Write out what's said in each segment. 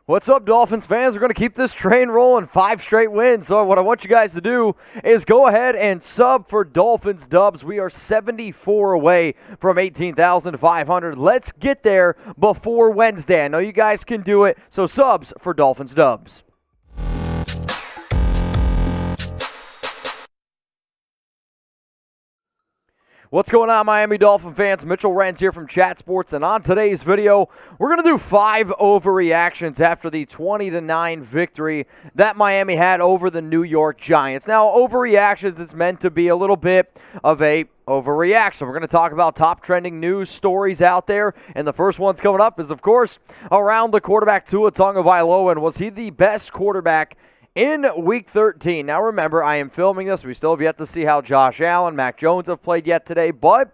What's up, Dolphins fans? We're going to keep this train rolling, 5 straight wins. So what I want you guys to do is go ahead and sub for Dolphins dubs. We are 74 away from 18,500. Let's get there before Wednesday. I know you guys can do it, so subs for Dolphins dubs. What's going on, Miami Dolphin fans? Mitchell Renz here from Chat Sports, and on today's video, we're going to do 5 overreactions after the 20-9 victory that Miami had over the New York Giants. Now, overreactions is meant to be a little bit of a overreaction. We're going to talk about top trending news stories out there, and the first one's coming up is, of course, around the quarterback Tua Tagovailoa, and was he the best quarterback in Week 13? Now remember, I am filming this. We still have yet to see how Josh Allen, Mac Jones have played yet today, but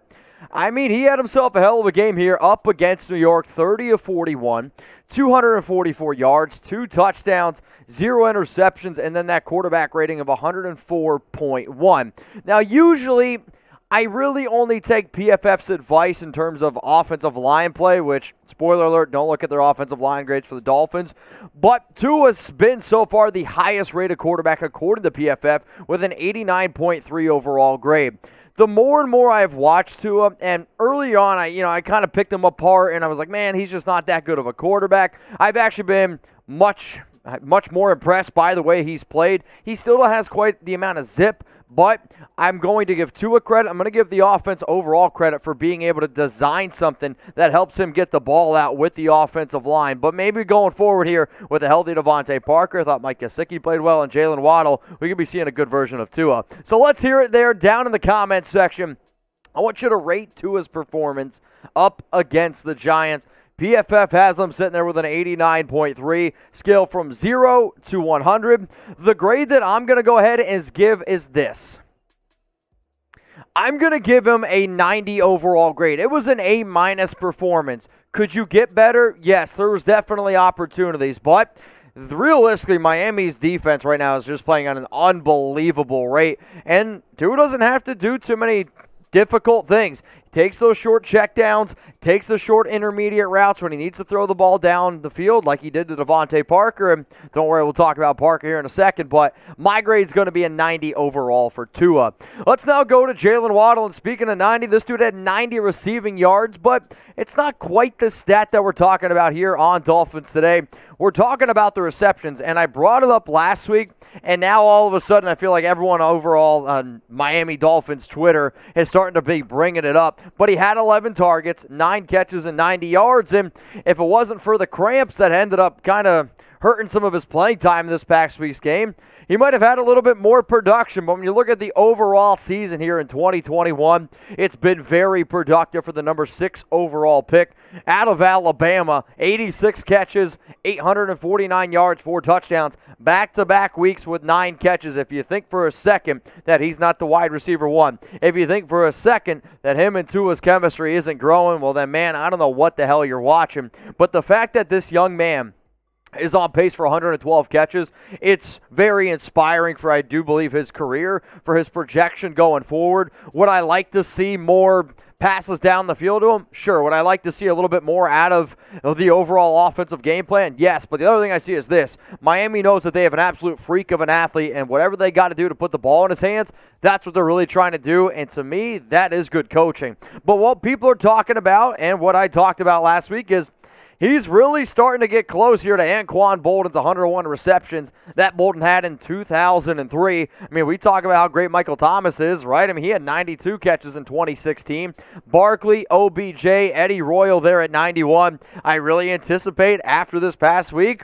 I mean, he had himself a hell of a game here up against New York, 30 of 41, 244 yards, 2 touchdowns, 0 interceptions, and then that quarterback rating of 104.1. Now, usually I really only take PFF's advice in terms of offensive line play, which, spoiler alert, don't look at their offensive line grades for the Dolphins. But Tua's been so far the highest rated quarterback according to PFF with an 89.3 overall grade. The more and more I've watched Tua, and early on, I kind of picked him apart, and I was like, man, he's just not that good of a quarterback. I've actually been much more impressed by the way he's played. He still has quite the amount of zip, but I'm going to give Tua credit. I'm going to give the offense overall credit for being able to design something that helps him get the ball out with the offensive line. But maybe going forward here with a healthy DeVante Parker, I thought Mike Gesicki played well, and Jaylen Waddle, we could be seeing a good version of Tua. So let's hear it there down in the comments section. I want you to rate Tua's performance up against the Giants. PFF has them sitting there with an 89.3, scale from 0 to 100. The grade that I'm going to go ahead and give is this. I'm going to give him a 90 overall grade. It was an A- performance. Could you get better? Yes, there was definitely opportunities, but realistically, Miami's defense right now is just playing on an unbelievable rate, and Tua doesn't have to do too many difficult things. He takes those short checkdowns, takes the short intermediate routes when he needs to throw the ball down the field like he did to DeVante Parker. And don't worry, we'll talk about Parker here in a second, but my grade's going to be a 90 overall for Tua. Let's now go to Jaylen Waddle, and speaking of 90, this dude had 90 receiving yards, but it's not quite the stat that we're talking about here on Dolphins Today. We're talking about the receptions, and I brought it up last week, and now all of a sudden I feel like everyone overall on Miami Dolphins Twitter is starting to be bringing it up. But he had 11 targets, 9 catches, and 90 yards, and if it wasn't for the cramps that ended up kind of hurting some of his playing time this past week's game, he might have had a little bit more production. But when you look at the overall season here in 2021, it's been very productive for the number 6 overall pick out of Alabama. 86 catches, 849 yards, 4 touchdowns, back-to-back weeks with 9 catches. If you think for a second that he's not the wide receiver 1, if you think for a second that him and Tua's chemistry isn't growing, well then, man, I don't know what the hell you're watching. But the fact that this young man is on pace for 112 catches. It's very inspiring for, I do believe, his career, for his projection going forward. Would I like to see more passes down the field to him? Sure. Would I like to see a little bit more out of the overall offensive game plan? Yes. But the other thing I see is this. Miami knows that they have an absolute freak of an athlete, and whatever they got to do to put the ball in his hands, that's what they're really trying to do, and to me, that is good coaching. But what people are talking about, and what I talked about last week, is he's really starting to get close here to Anquan Bolden's 101 receptions that Bolden had in 2003. I mean, we talk about how great Michael Thomas is, right? I mean, he had 92 catches in 2016. Barkley, OBJ, Eddie Royal there at 91. I really anticipate after this past week,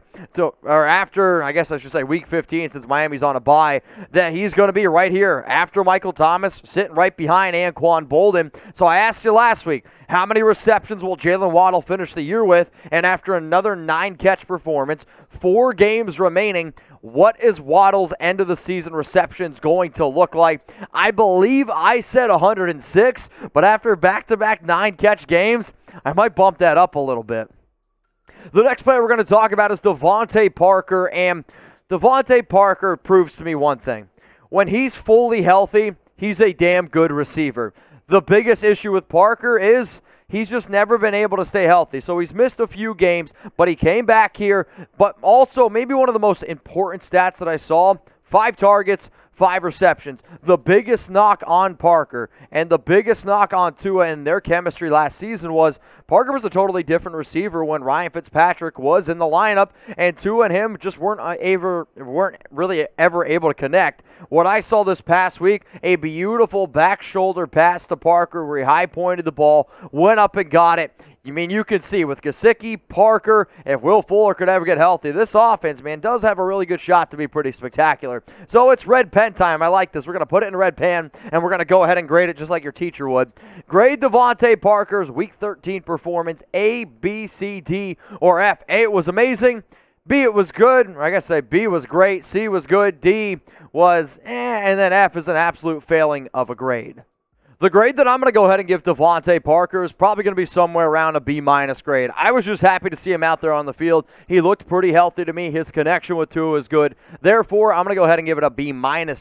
after, I guess I should say week 15, since Miami's on a bye, that he's going to be right here after Michael Thomas, sitting right behind Anquan Bolden. So I asked you last week, how many receptions will Jaylen Waddle finish the year with? And after another 9-catch performance, 4 games remaining, what is Waddle's end of the season receptions going to look like? I believe I said 106, but after back-to-back 9-catch games, I might bump that up a little bit. The next player we're going to talk about is DeVante Parker, and DeVante Parker proves to me one thing. When he's fully healthy, he's a damn good receiver. The biggest issue with Parker is he's just never been able to stay healthy. So he's missed a few games, but he came back here. But also, maybe one of the most important stats that I saw, 5 targets, 5 receptions. The biggest knock on Parker and the biggest knock on Tua in their chemistry last season was Parker was a totally different receiver when Ryan Fitzpatrick was in the lineup, and Tua and him just weren't really ever able to connect. What I saw this past week, a beautiful back shoulder pass to Parker where he high pointed the ball, went up and got it. You can see with Gesicki, Parker, if Will Fuller could ever get healthy, this offense, man, does have a really good shot to be pretty spectacular. So it's red pen time. I like this. We're going to put it in red pen, and we're going to go ahead and grade it just like your teacher would. Grade DeVante Parker's Week 13 performance, A, B, C, D, or F. A, it was amazing. B, it was good. I guess say B was great. C was good. D was and then F is an absolute failing of a grade. The grade that I'm going to go ahead and give DeVante Parker is probably going to be somewhere around a B- grade. I was just happy to see him out there on the field. He looked pretty healthy to me. His connection with Tua is good. Therefore, I'm going to go ahead and give it a B-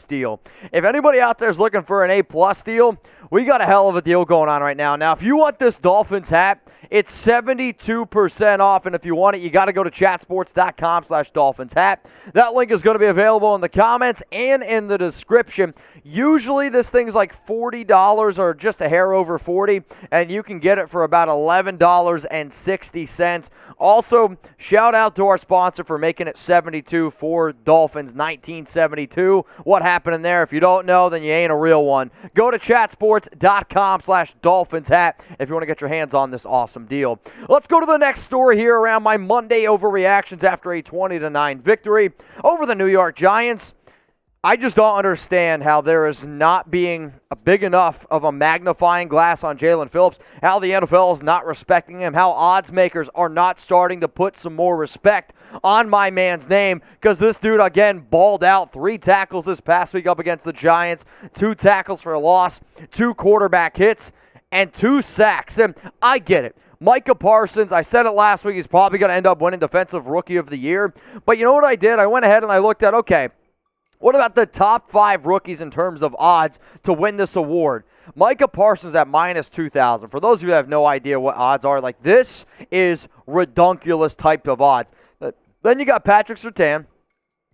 deal. If anybody out there is looking for an A+ deal, we got a hell of a deal going on right now. Now, if you want this Dolphins hat, it's 72% off, and if you want it, you got to go to chatsports.com/Dolphins hat. That link is going to be available in the comments and in the description. Usually, this thing's like $40 or just a hair over $40, and you can get it for about $11.60. Also, shout out to our sponsor for making it 72 for Dolphins 1972. What happened in there? If you don't know, then you ain't a real one. Go to chatsports.com/Dolphins hat if you want to get your hands on this awesome deal. Let's go to the next story here around my Monday overreactions after a 20-9 victory over the New York Giants. I just don't understand how there is not being a big enough of a magnifying glass on Jaelan Phillips, how the NFL is not respecting him, how odds makers are not starting to put some more respect on my man's name, because this dude, again, balled out. 3 tackles this past week up against the Giants, 2 tackles for a loss, 2 quarterback hits, and 2 sacks. And I get it. Micah Parsons, I said it last week, he's probably going to end up winning Defensive Rookie of the Year. But you know what I did? I went ahead and I looked at, okay, what about the top 5 rookies in terms of odds to win this award? Micah Parsons at -2,000. For those of you who have no idea what odds are, like this is redunculous type of odds. Then you got Patrick Surtain,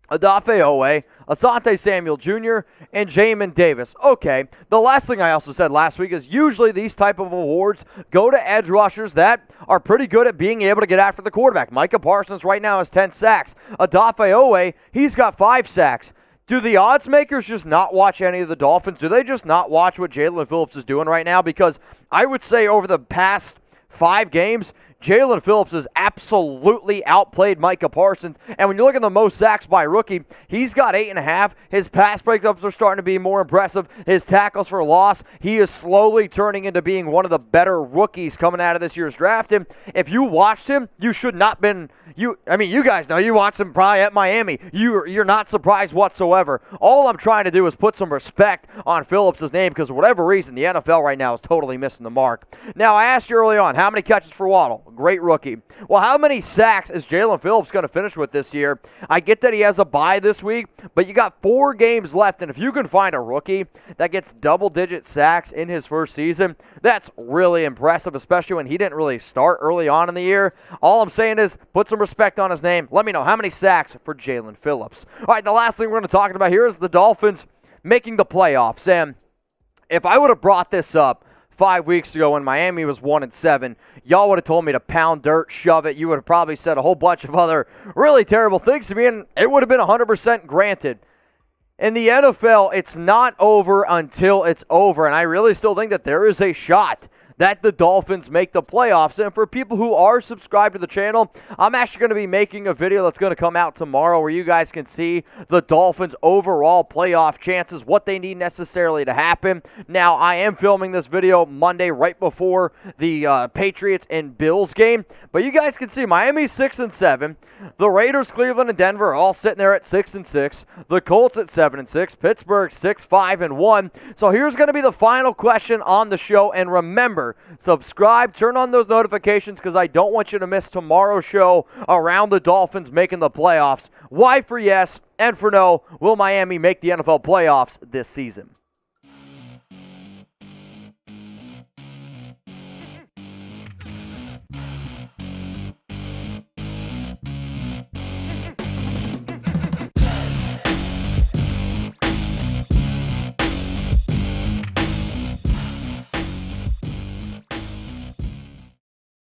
Odafe Oweh, Asante Samuel Jr., and Jamin Davis. Okay, the last thing I also said last week is usually these type of awards go to edge rushers that are pretty good at being able to get after the quarterback. Micah Parsons right now has 10 sacks. Odafe Oweh, he's got 5 sacks. Do the odds makers just not watch any of the Dolphins? Do they just not watch what Jaelan Phillips is doing right now? Because I would say over the past 5 games, Jaelan Phillips has absolutely outplayed Micah Parsons. And when you look at the most sacks by rookie, he's got 8.5. His pass breakups are starting to be more impressive. His tackles for loss, he is slowly turning into being one of the better rookies coming out of this year's draft. And if you watched him, you should not been. You guys know you watched him probably at Miami. You're not surprised whatsoever. All I'm trying to do is put some respect on Phillips' name because for whatever reason, the NFL right now is totally missing the mark. Now, I asked you early on, how many catches for Waddle? Great rookie. Well, how many sacks is Jaelan Phillips going to finish with this year? I get that he has a bye this week, but you got 4 games left, and if you can find a rookie that gets double-digit sacks in his first season, that's really impressive, especially when he didn't really start early on in the year. All I'm saying is put some respect on his name. Let me know how many sacks for Jaelan Phillips. All right, the last thing we're going to talk about here is the Dolphins making the playoffs. And if I would have brought this up 5 weeks ago when Miami was 1-7, y'all would have told me to pound dirt, shove it. You would have probably said a whole bunch of other really terrible things to me, and it would have been 100% granted. In the NFL, it's not over until it's over, and I really still think that there is a shot that the Dolphins make the playoffs. And for people who are subscribed to the channel, I'm actually going to be making a video that's going to come out tomorrow where you guys can see the Dolphins' overall playoff chances, what they need necessarily to happen. Now, I am filming this video Monday right before the Patriots and Bills game, but you guys can see Miami's 6-7. The Raiders, Cleveland, and Denver are all sitting there at 6-6. The Colts at 7-6. Pittsburgh 6-5-1. So here's going to be the final question on the show, and remember, subscribe, turn on those notifications because I don't want you to miss tomorrow's show around the Dolphins making the playoffs. Why for yes and for no, will Miami make the NFL playoffs this season?